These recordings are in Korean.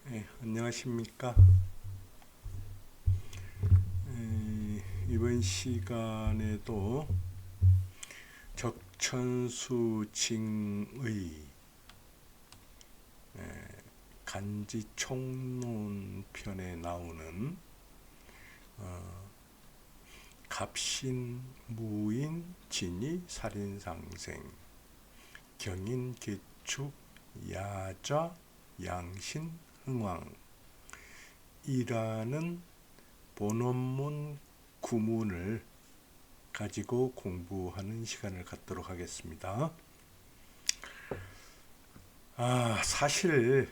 네, 안녕하십니까. 이번 시간에도 적천수징의 간지총론 편에 나오는 갑신무인 진이 살인상생 경인개축 야좌 양신 흥왕이라는 본원문 구문을 가지고 공부하는 시간을 갖도록 하겠습니다. 사실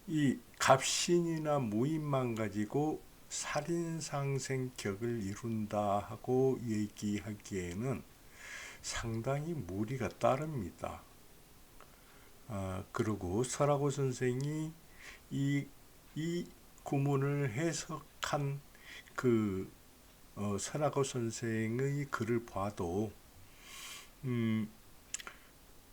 이 갑신이나 무인만 가지고 살인상생 격을 이룬다 하고 얘기하기에는 상당히 무리가 따릅니다. 그리고 설하고 선생이 이 구문을 해석한 설하고 선생의 글을 봐도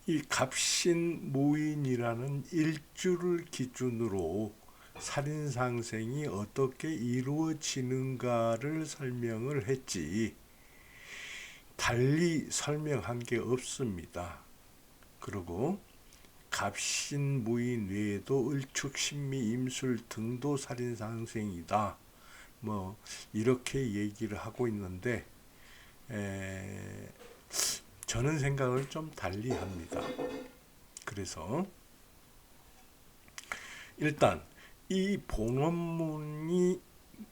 이 갑신무인이라는 일주를 기준으로 살인상생이 어떻게 이루어지는가를 설명을 했지 달리 설명한 게 없습니다. 그리고 갑신무인 외에도 을축, 신미, 임술 등도 살인상생이다. 이렇게 얘기를 하고 있는데 저는 생각을 좀 달리 합니다. 그래서 일단 이 본원문이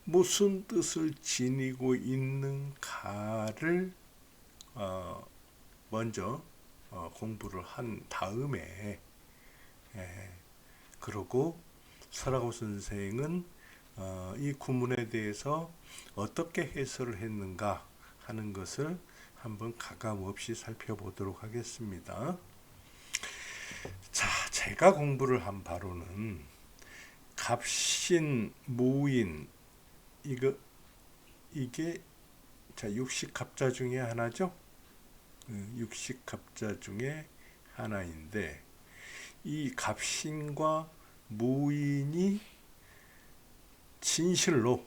무슨 뜻을 지니고 있는가를 먼저 공부를 한 다음에 그리고 설하고 선생은 이 구문에 대해서 어떻게 해설을 했는가 하는 것을 한번 가감없이 살펴보도록 하겠습니다. 자, 제가 공부를 한 바로는 갑신, 무인 이게 육식갑자 중에 하나죠. 육식갑자 중에 하나인데 이 갑신과 무인이 진실로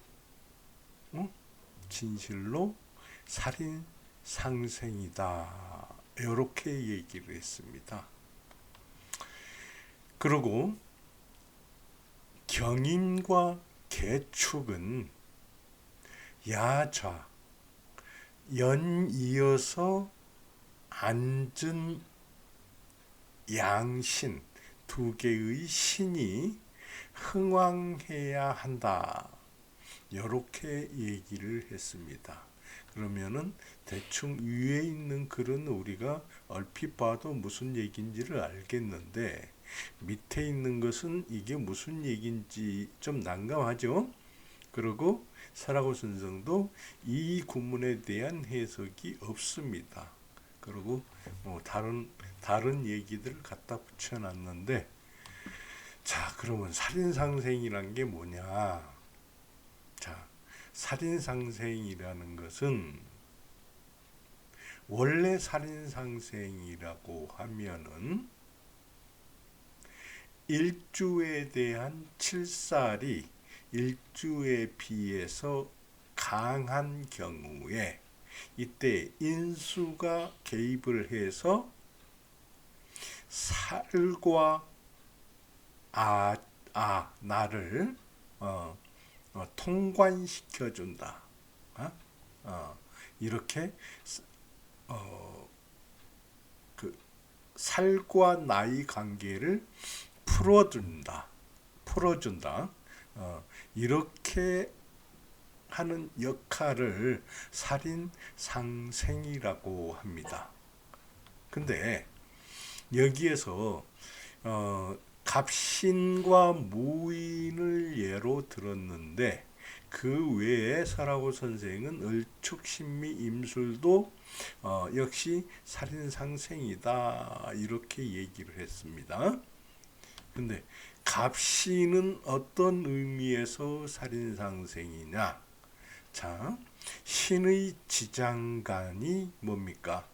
살인 상생이다 이렇게 얘기를 했습니다. 그리고 경인과 개축은 야좌 연이어서 앉은 양신 두 개의 신이 흥왕해야 한다 이렇게 얘기를 했습니다. 그러면은 대충 위에 있는 글은 우리가 얼핏 봐도 무슨 얘기인지를 알겠는데 밑에 있는 것은 이게 무슨 얘기인지 좀 난감하죠. 그리고 설하고 선생도 이 구문에 대한 해석이 없습니다. 그리고 다른 얘기들을 갖다 붙여놨는데 자, 그러면 살인상생이란 게 뭐냐? 자, 살인상생이라는 것은 원래 살인상생이라고 하면은 일주에 대한 칠살이 일주에 비해서 강한 경우에 이때 인수가 개입을 해서 살과 나를 통관시켜준다. 이렇게 그 살과 나의 관계를 풀어준다. 이렇게 하는 역할을 살인상생이라고 합니다. 근데 여기에서 갑신과 무인을 예로 들었는데 그 외에 설하고 선생은 을축, 신미, 임술도 역시 살인상생이다 이렇게 얘기를 했습니다. 근데 갑신은 어떤 의미에서 살인상생이냐? 자, 신의 지장간이 뭡니까?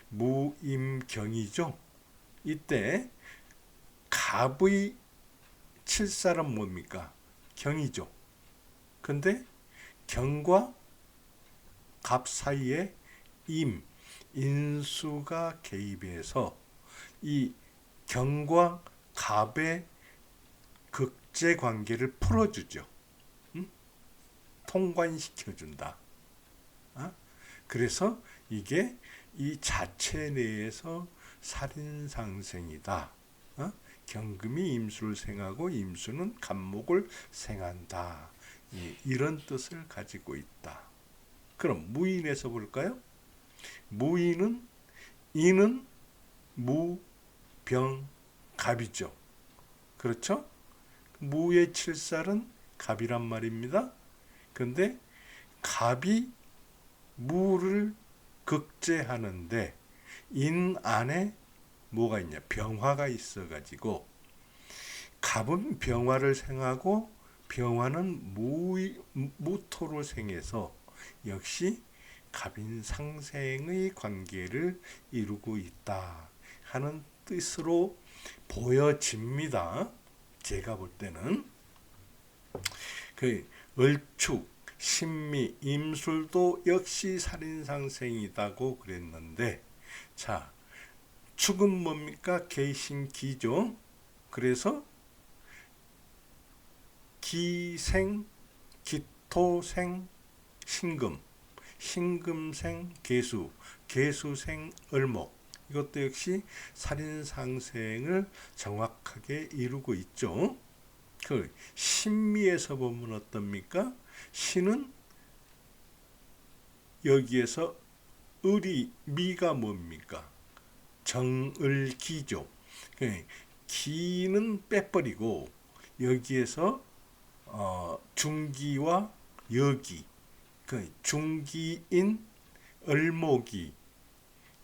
무임경이죠. 이때 갑의 칠살은 뭡니까? 경이죠. 근데 경과 갑 사이에 인수가 개입해서 이 경과 갑의 극제 관계를 풀어주죠. 통관시켜준다. 그래서 이게 이 자체 내에서 살인상생이다. 경금이 임수를 생하고 임수는 갑목을 생한다. 이런 뜻을 가지고 있다. 그럼 무인에서 볼까요? 무인은 인은 무, 병, 갑이죠. 그렇죠? 무의 칠살은 갑이란 말입니다. 근데 갑이 무를 극제하는데 인 안에 뭐가 있냐? 병화가 있어가지고 갑은 병화를 생하고 병화는 무토를 생해서 역시 갑인 상생의 관계를 이루고 있다 하는 뜻으로 보여집니다. 제가 볼 때는 그 을축, 신미, 임술도 역시 살인상생이다고 그랬는데, 자, 축은 뭡니까? 계신기죠. 그래서 기생, 기토생, 신금, 신금생, 계수, 계수생, 을목. 이것도 역시 살인상생을 정확하게 이루고 있죠. 그 신미에서 보면 어떻습니까? 신은 여기에서 을이 미가 뭡니까? 정을기죠. 기는 빼버리고 여기에서 중기와 여기, 중기인 을목이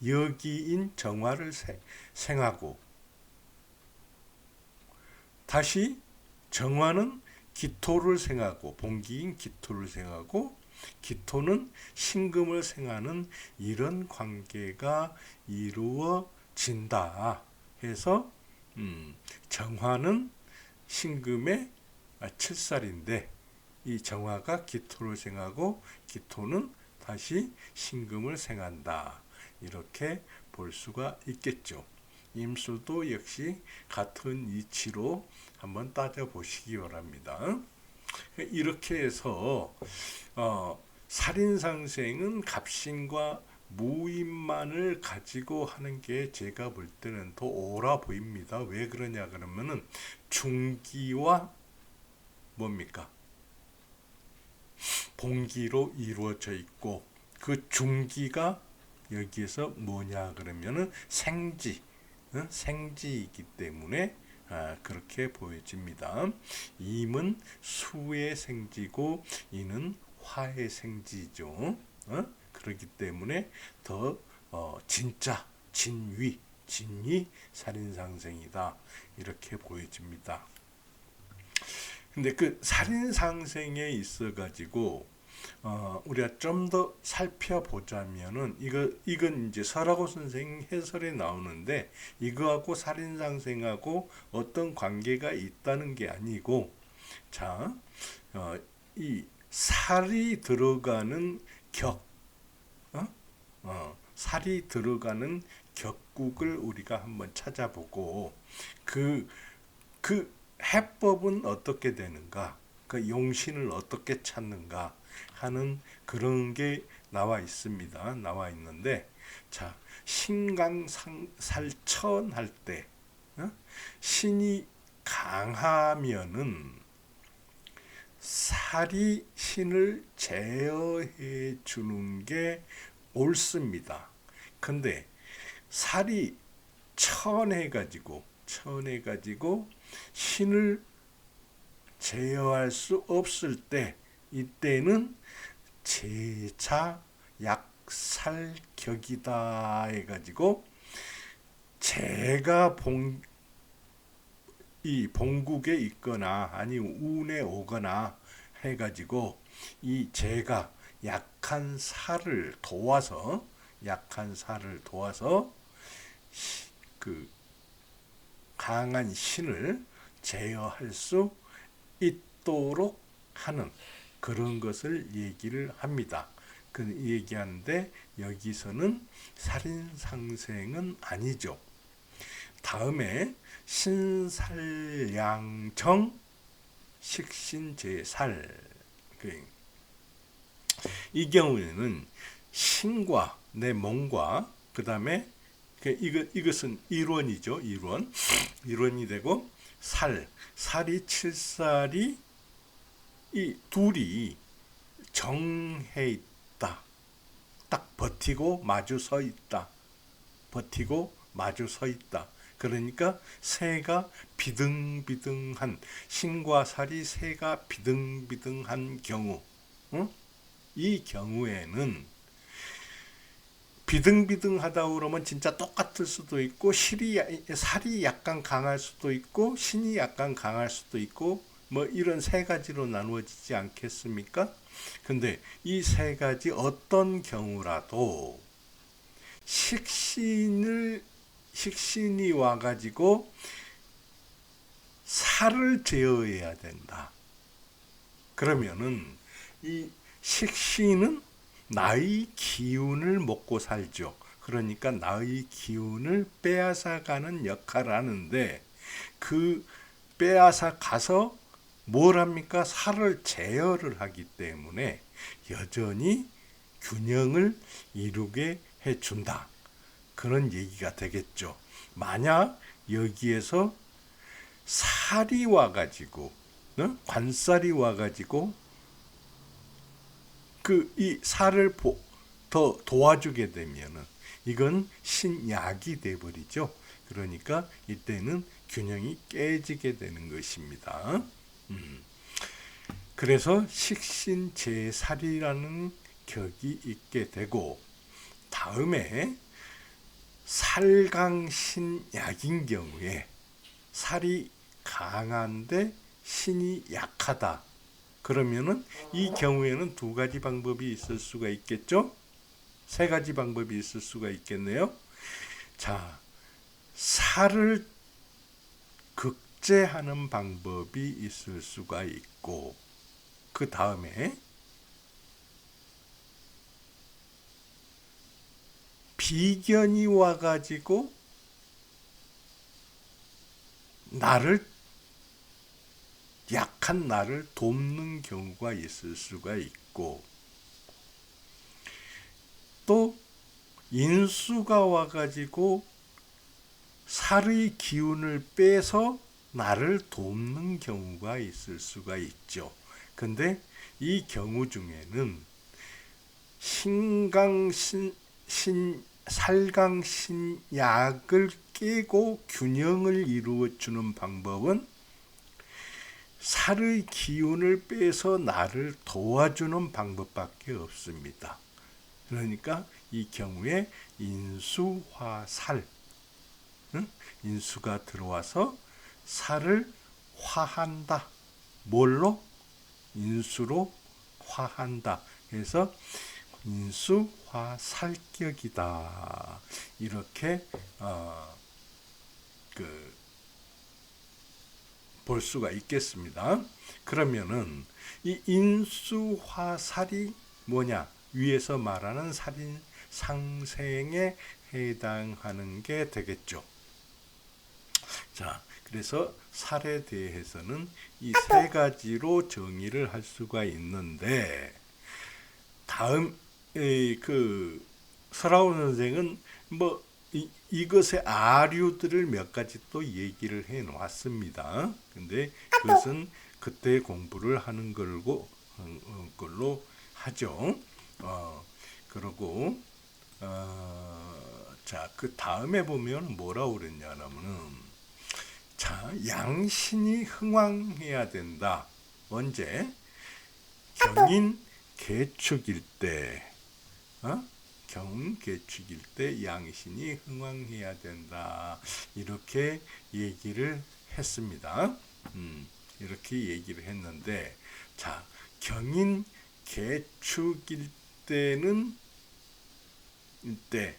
여기인 정화를 생하고, 다시 정화는 기토를 생하고, 본기인 기토를 생하고, 기토는 신금을 생하는 이런 관계가 이루어진다 해서 정화는 신금의 칠살인데 이 정화가 기토를 생하고 기토는 다시 신금을 생한다. 이렇게 볼 수가 있겠죠. 임수도 역시 같은 이치로 한번 따져보시기 바랍니다. 이렇게 해서 살인상생은 갑신과 무인만을 가지고 하는 게 제가 볼 때는 더 옳아 보입니다. 왜 그러냐 그러면은 중기와 뭡니까? 본기로 이루어져 있고 그 중기가 여기에서 뭐냐 그러면은 생지, 생지이기 때문에 그렇게 보여집니다. 임은 수의 생지고 이는 화의 생지죠. 그렇기 때문에 더 진짜 진위, 진위 살인상생이다 이렇게 보여집니다. 근데 그 살인상생에 있어 가지고 우리가 좀 더 살펴보자면은 이건 이제 설하고 선생 해설에 나오는데 이거하고 살인상생하고 어떤 관계가 있다는 게 아니고, 자, 이 살이 들어가는 살이 들어가는 격국을 우리가 한번 찾아보고 그 해법은 어떻게 되는가, 그 용신을 어떻게 찾는가 하는 그런 게 나와 있습니다. 나와 있는데, 자, 신강살천 할 때 신이 강하면은 살이 신을 제어해 주는 게 옳습니다. 근데 살이 천해가지고 신을 제어할 수 없을 때 이때는 제자 약살격이다 해가지고 제가 이 본국에 있거나 아니면 운에 오거나 해가지고 이 제가 약한 살을 도와서 그 강한 신을 제어할 수 있도록 하는 그런 것을 얘기를 합니다. 그 얘기하는데 여기서는 살인상생은 아니죠. 다음에 신살양정 식신제살, 이 경우에는 신과 내 몸과 그 다음에 이것은 일원이죠. 일원이 되고 살이 칠살이 이 둘이 정해 있다. 딱 버티고 마주 서 있다. 그러니까 새가 비등비등한, 신과 살이 새가 비등비등한 경우, 이 경우에는 비등비등하다 그러면 진짜 똑같을 수도 있고 살이 약간 강할 수도 있고 신이 약간 강할 수도 있고 뭐 이런 세 가지로 나누어지지 않겠습니까? 근데 이 세 가지 어떤 경우라도 식신이 와가지고 살을 제어해야 된다. 그러면은 이 식신은 나의 기운을 먹고 살죠. 그러니까 나의 기운을 빼앗아가는 역할을 하는데 그 빼앗아 가서 뭘 합니까? 살을 제어를 하기 때문에 여전히 균형을 이루게 해준다. 그런 얘기가 되겠죠. 만약 여기에서 살이 와가지고 관살이 와가지고 이 살을 더 도와주게 되면은 이건 신약이 돼버리죠. 그러니까 이때는 균형이 깨지게 되는 것입니다. 그래서 식신제살이라는 격이 있게 되고, 다음에 살강신약인 경우에 살이 강한데 신이 약하다. 그러면은 이 경우에는 두 가지 방법이 있을 수가 있겠죠? 세 가지 방법이 있을 수가 있겠네요. 자, 살을 극제하는 방법이 있을 수가 있고, 그 다음에 비견이 와가지고 약한 나를 돕는 경우가 있을 수가 있고, 또 인수가 와가지고 살의 기운을 빼서 나를 돕는 경우가 있을 수가 있죠. 근데 이 경우 중에는 살강신약을 깨고 균형을 이루어주는 방법은 살의 기운을 빼서 나를 도와주는 방법밖에 없습니다. 그러니까 이 경우에 인수화살, 인수가 들어와서 살을 화한다. 뭘로? 인수로 화한다. 그래서 인수화살격이다. 이렇게 볼 수가 있겠습니다. 그러면은 이 인수화살이 뭐냐? 위에서 말하는 살인 상생에 해당하는 게 되겠죠. 자, 그래서 살에 대해서는 이 세 가지로 정의를 할 수가 있는데, 다음 설하온 선생은 이것의 아류들을 몇 가지 또 얘기를 해 놓았습니다. 근데 그것은 그때 공부를 하는 걸로 하죠. 그러고 자, 그 다음에 보면 뭐라고 그랬냐면은, 자, 양신이 흥왕해야 된다. 언제? 경인 개축일 때, 경인 개축일 때 양신이 흥왕해야 된다. 이렇게 얘기를 했습니다. 이렇게 얘기를 했는데, 자, 경인 개축일 때는 이때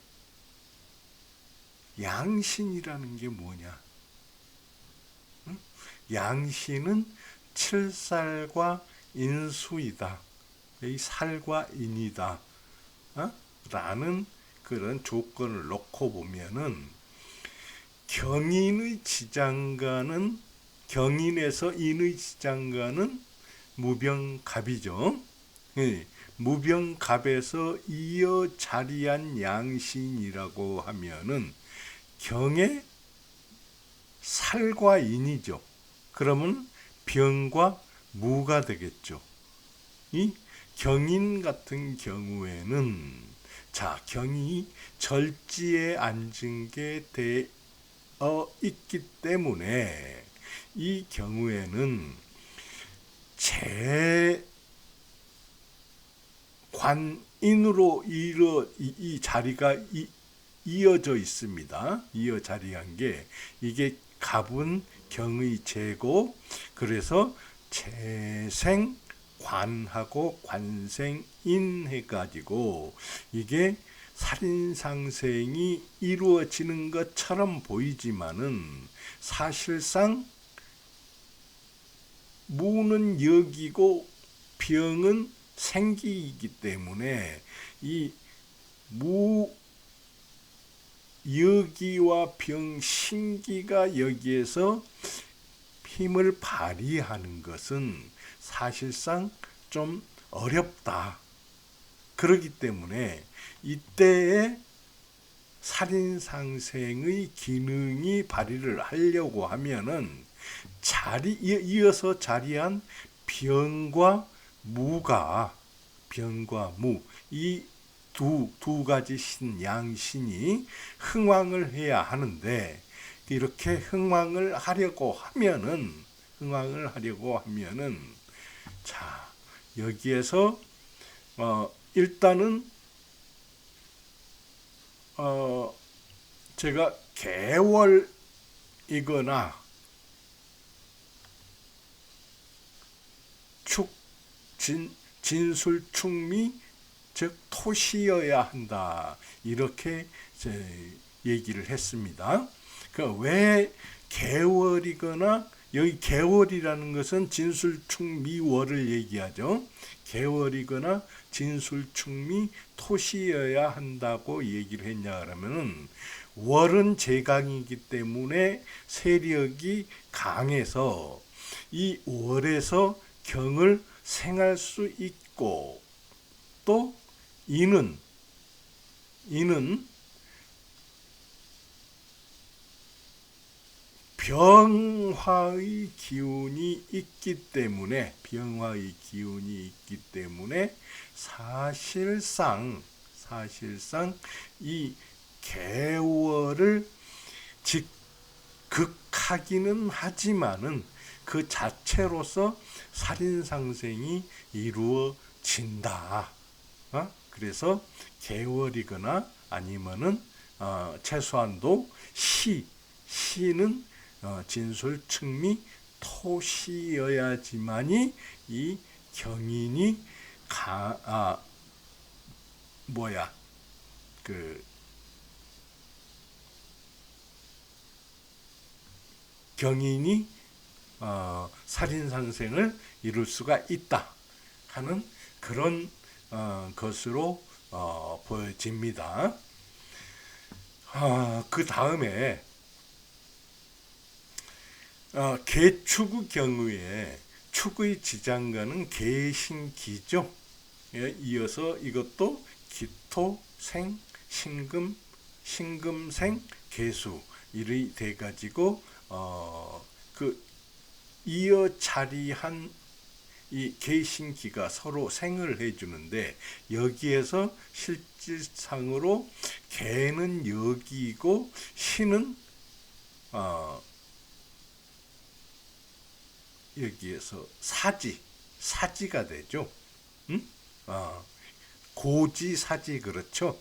양신이라는 게 뭐냐? 양신은 칠살과 인수이다. 이 살과 인이다. 라는 그런 조건을 놓고 보면은 경인의 지장간은 경인에서 인의 지장간은 무병갑이죠. 무병갑에서 이어 자리한 양신이라고 하면은 경의 살과 인이죠. 그러면 병과 무가 되겠죠. 이 경인 같은 경우에는 경이 절지에 앉은 게 되어 있기 때문에 이 경우에는 재관인으로 이 자리가 이어져 있습니다. 이어 자리한 게 이게 갑은 경의 재고, 그래서 재생 관하고 관생인 해가지고 이게 살인상생이 이루어지는 것처럼 보이지만은 사실상 무는 역이고 병은 생기이기 때문에 이 무역이와 병신기가 여기에서 힘을 발휘하는 것은 사실상 좀 어렵다. 그렇기 때문에 이때에 살인상생의 기능이 발휘를 하려고 하면은 이어서 자리한 병과 무가, 병과 무, 이 두 가지 양신이 흥왕을 해야 하는데, 이렇게 흥왕을 하려고 하면은 여기에서 일단은 제가 개월이거나 진술충미, 즉 토시여야 한다, 이렇게 얘기를 했습니다. 왜 개월이거나, 여기 개월이라는 것은 진술충미월을 얘기하죠. 개월이거나 진술충미 토시여야 한다고 얘기를 했냐 그러면은, 월은 제강이기 때문에 세력이 강해서 이 월에서 경을 생할 수 있고, 또 인은 병화의 기운이 있기 때문에 사실상 이 개월을 극하기는 하지만은 그 자체로서 살인상생이 이루어진다. 그래서 개월이거나 아니면은 최소한도 시는 진술충미 토시여야지만이 이 경인이 경인이 살인상생을 이룰 수가 있다 하는 그런 것으로 보여집니다. 그 다음에 개축의 경우에 축의 지장간은 개신기죠. 이어서 이것도 기토생, 신금생, 개수 이리 돼가지고 이어 자리한 이 개신기가 서로 생을 해주는데, 여기에서 실질상으로 개는 여기고 신은 여기에서 사지가 되죠. 고지사지, 그렇죠.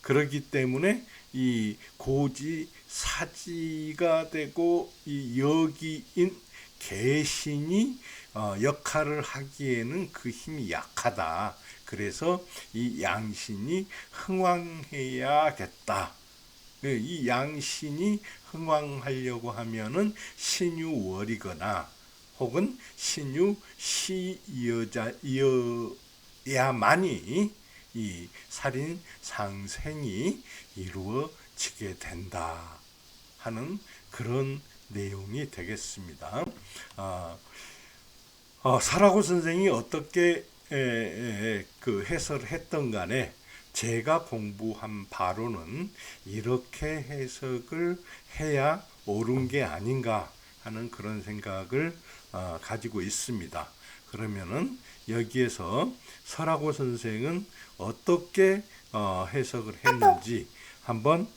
그렇기 때문에 이 고지사지가 되고 이 여기인 개신이 역할을 하기에는 그 힘이 약하다. 그래서 이 양신이 흥왕해야겠다 이 양신이 흥왕하려고 하면은 신유월이거나 혹은 신유시여야만이 이 살인 상생이 이루어지게 된다 하는 그런 내용이 되겠습니다. 사라고 선생이 어떻게 그 해설을 했던 간에 제가 공부한 바로는 이렇게 해석을 해야 옳은 게 아닌가 하는 그런 생각을 가지고 있습니다. 그러면은 여기에서 설하고 선생은 어떻게 해석을 했는지 한번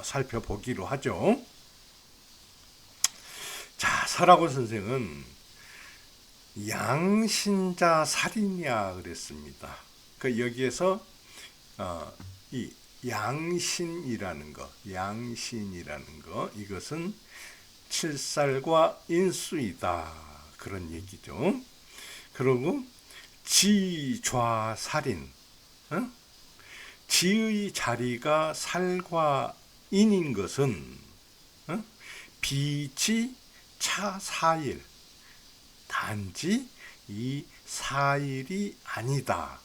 살펴보기로 하죠. 자, 설하고 선생은 양신자 살이냐 그랬습니다. 그 여기에서 이 양신이라는 거, 이것은 칠살과 인수이다 그런 얘기죠. 그리고 지좌살인, 지의 자리가 살과 인인 것은 비지 차사일, 단지 이 사일이 아니다.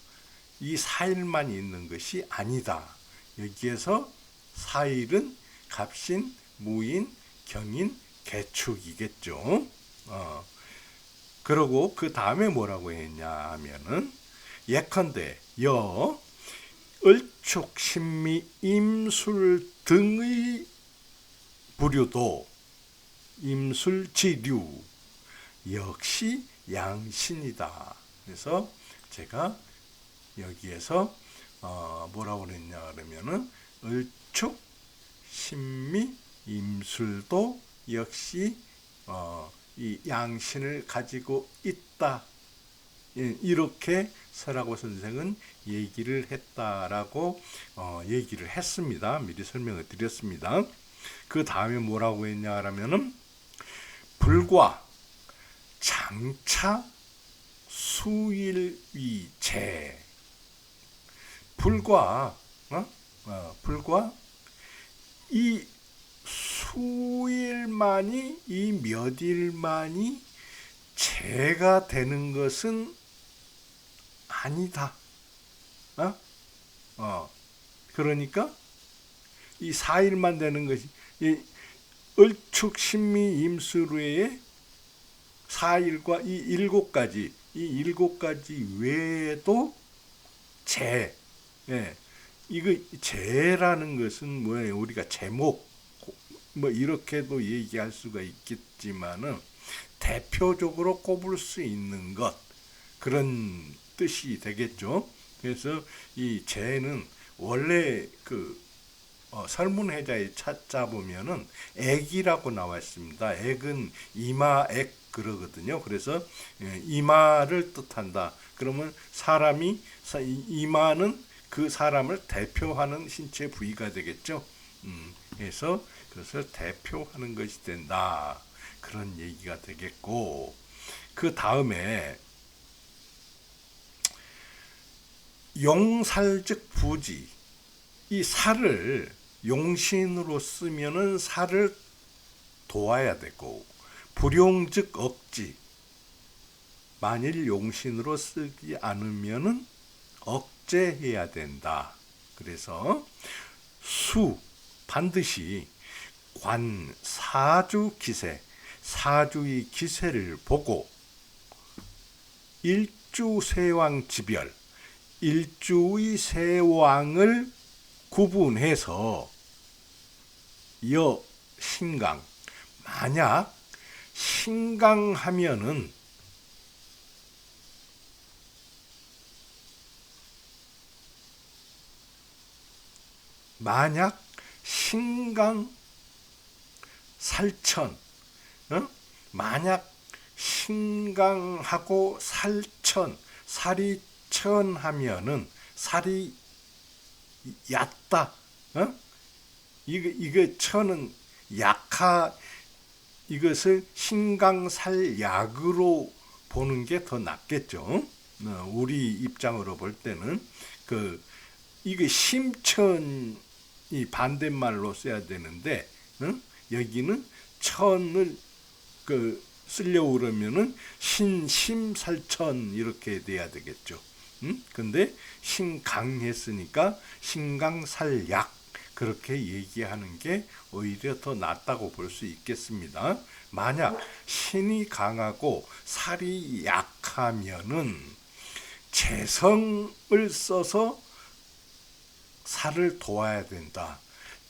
이 사일만 있는 것이 아니다. 여기에서 사일은 갑신, 무인, 경인, 개축이겠죠. 그리고 그 다음에 뭐라고 했냐 하면은 예컨대 을축, 신미, 임술 등의 부류도 임술지류 역시 양신이다. 그래서 제가 여기에서 뭐라고 그랬냐 그러면은 을축, 신미, 임술도 역시 이 양신을 가지고 있다. 이렇게 설하고 선생은 얘기를 했다라고 얘기를 했습니다. 미리 설명을 드렸습니다. 그 다음에 뭐라고 했냐 하면은 불과 장차 수일위제, 불과 이 수일만이, 이 몇 일만이 제가 되는 것은 아니다. 그러니까 이 4일만 되는 것이, 이 을축, 신미, 임술 외에 4일과 이 7가지, 이 7가지 외에도 제, 이거 제라는 것은 뭐예요? 우리가 제목 뭐 이렇게도 얘기할 수가 있겠지만은 대표적으로 꼽을 수 있는 것, 그런 뜻이 되겠죠. 그래서 이 제는 원래 그 설문해자에 찾아보면은 액이라고 나와 있습니다. 액은 이마액 그러거든요. 그래서 이마를 뜻한다. 그러면 사람이, 이마는 그 사람을 대표하는 신체 부위가 되겠죠. 그래서 그것을 대표하는 것이 된다. 그런 얘기가 되겠고, 그 다음에 용살즉 부지, 이 살을 용신으로 쓰면은 살을 도와야 되고, 불용즉 억지, 만일 용신으로 쓰지 않으면은 억제해야 된다. 그래서 수, 반드시 관, 사주 기세, 사주의 기세를 보고 일주 세왕 지별, 일주의 세왕을 구분해서 신강, 만약 신강하면은 만약 신강 살천, 만약 신강하고 살천, 살이 천하면은 살이 얕다. 이거 천은 이것을 신강살약으로 보는 게 더 낫겠죠. 우리 입장으로 볼 때는 그 이게 심천이 반대말로 써야 되는데, 여기는 천을 쓰려고 그러면은 신심살천 이렇게 돼야 되겠죠. 근데 신강했으니까 신강살약 그렇게 얘기하는 게 오히려 더 낫다고 볼 수 있겠습니다. 만약 신이 강하고 살이 약하면은 재성을 써서 살을 도와야 된다.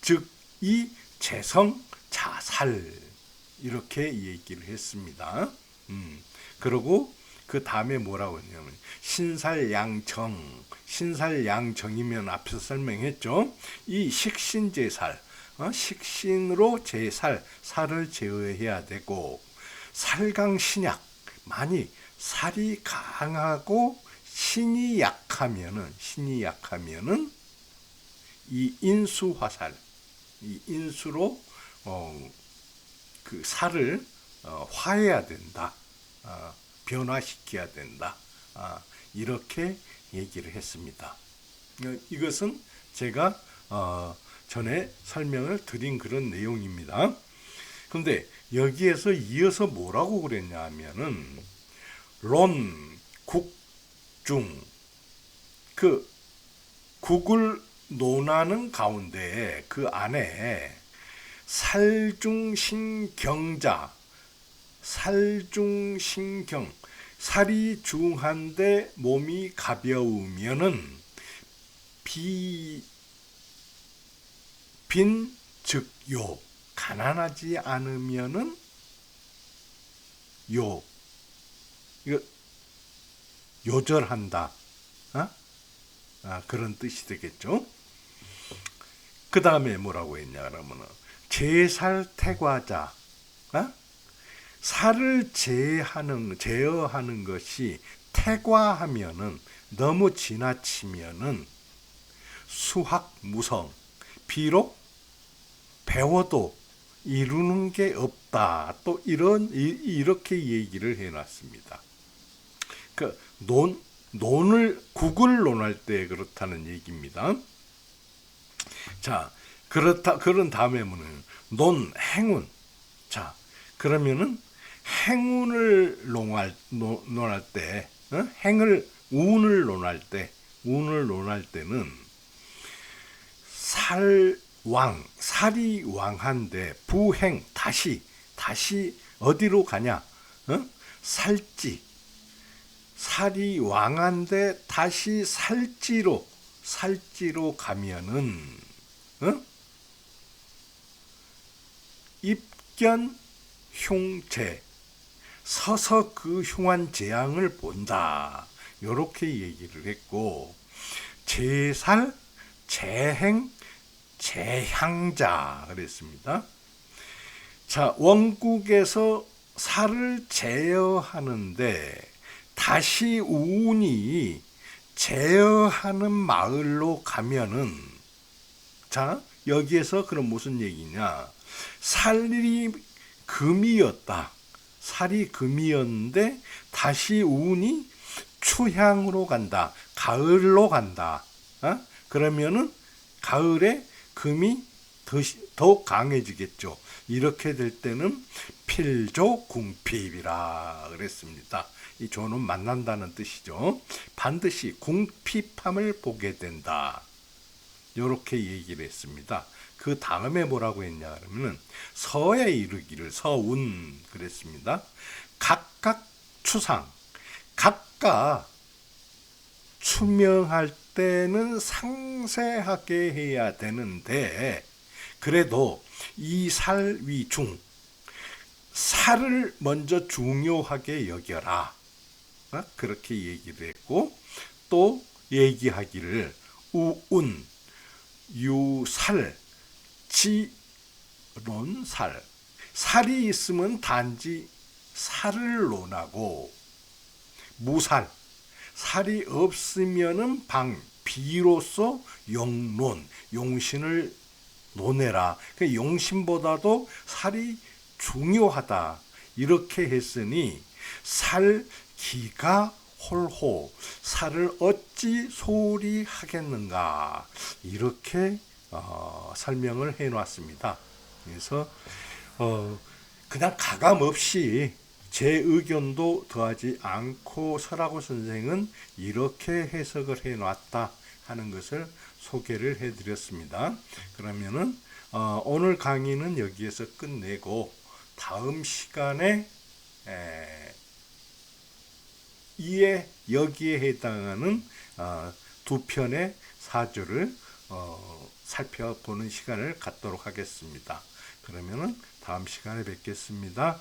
즉, 이 재성 자살 이렇게 얘기를 했습니다. 그리고 그 다음에 뭐라고 했냐면 신살양정, 신살양정이면 앞에서 설명했죠. 이 식신제살, 식신으로 제살, 살을 제어해야 되고, 살강신약, 만일 살이 강하고 신이 약하면은 이 인수화살, 이 인수로 그 살을 화해야 된다, 변화시켜야 된다, 이렇게 얘기를 했습니다. 이것은 제가 전에 설명을 드린 그런 내용입니다. 근데 여기에서 이어서 뭐라고 그랬냐 하면은 론, 국, 중, 그 국을 논하는 가운데 그 안에 살중신경자, 살중신경, 살이 중한데 몸이 가벼우면은 빈즉요, 가난하지 않으면은 요, 이거 요절한다, 그런 뜻이 되겠죠. 그 다음에 뭐라고 했냐 그러면은 제살태과자, 살을 제어하는 것이 태과하면은 너무 지나치면은 수학무성, 비록 배워도 이루는 게 없다. 또 이렇게 얘기를 해놨습니다. 그 국을 논할 때 그렇다는 얘기입니다. 자, 그런 다음에 뭐는 행운. 자, 그러면은 행운을 논할 때, 운을 논할 때는 살이 왕한데 부행, 다시 어디로 가냐? 살지. 살이 왕한데 다시 살지로 가면은 입견 흉재, 서서 그 흉한 재앙을 본다. 이렇게 얘기를 했고, 제살, 재행, 재향자 그랬습니다. 자, 원국에서 살을 제어하는데 다시 운이 제어하는 마을로 가면은, 자, 여기에서 그럼 무슨 얘기냐? 살이 금이었는데 다시 운이 추향으로 간다, 가을로 간다. 그러면은 가을에 금이 더 강해지겠죠. 이렇게 될 때는 필조궁핍이라 그랬습니다. 이 조는 만난다는 뜻이죠. 반드시 궁핍함을 보게 된다. 이렇게 얘기를 했습니다. 그 다음에 뭐라고 했냐 그러면 서에 이르기를 서운 그랬습니다. 각각 추상, 각각 추명할 때는 상세하게 해야 되는데, 그래도 이 살위중, 살을 먼저 중요하게 여겨라, 그렇게 얘기를 했고, 또 얘기하기를 우운, 유살, 지론살, 살이 있으면 단지 살을 논하고, 무살, 살이 없으면은 비로소 용론, 용신을 논해라. 용신보다도 살이 중요하다. 이렇게 했으니 살기가 홀호 살을 어찌 소홀히 하겠는가 이렇게 설명을 해 놨습니다. 그래서 그냥 가감 없이 제 의견도 더하지 않고 설하고 선생은 이렇게 해석을 해 놨다 하는 것을 소개를 해 드렸습니다. 그러면은 오늘 강의는 여기에서 끝내고 다음 시간에 이에 여기에 해당하는 두 편의 사조를 살펴보는 시간을 갖도록 하겠습니다. 그러면은 다음 시간에 뵙겠습니다.